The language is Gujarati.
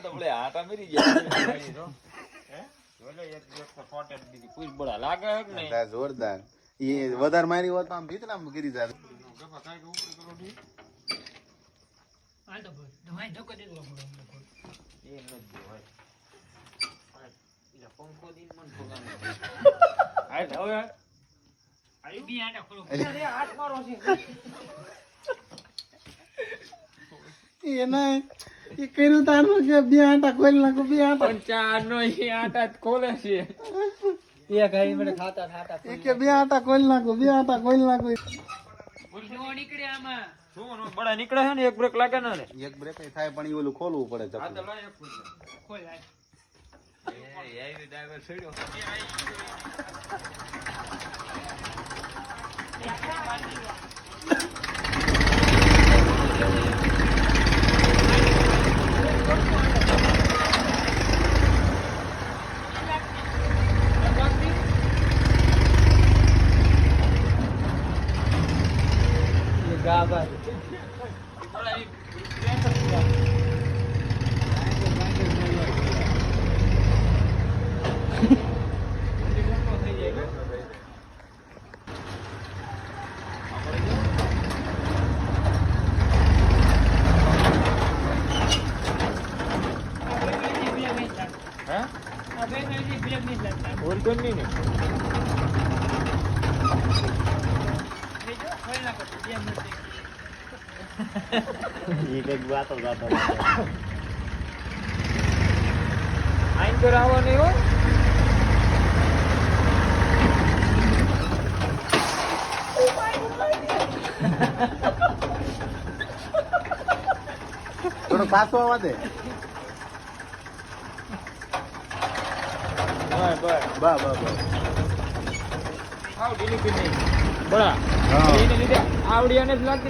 તો બોલે આટા મેરી ગયા હે બોલે એક તો ફોટે દીધી પૂછ બડા લાગે હે કે નહીં જોરદાર એ વધાર મારી હોત આમ ભીતરામ ગીરી જાય ગફા કાઈ કે ઉપર કરો દી આ તો બોલ તમારે ધોકો દેવો પડે એ ન જ હોય આ પંખો દીન મન ભોગાને આ હવે આયુ બી આટા ખોલો અરે હાથ મારો છે એના એ કર્યું તારું કે બે આટા ખોલી નાખો બે આટા પણ ચાર નો એ આટા જ ખોલે છે એક આઈ મને ખાતા ખાતા એ કે બે આટા ખોલી નાખો બે આટા ખોલી નાખો જો નીકળે આમાં શું બડા નીકળે છે ને એક બ્રેક લાગે ને એક બ્રેક થાય પણ એ ઓલું ખોલવું પડે આ તો ચપ્પુ લાય એક ખોલ ખોલ આ એ આઈ ડ્રાઈવર છોડ્યો ગાબા હે આ બે મિનિટ બ્રેક નહીં લાગતા ઓર કોણ નહીં ને જો ખોલ નાખો 2 મિનિટ એ કઈક વાતો વાતો આઈન તો રાવો નહીં હો થોડો પાછો આવવા દે બસ બા બા બા આવ ડિલિવરી નહીં બડા હા એને લીધે આવડી અને જ લાગતી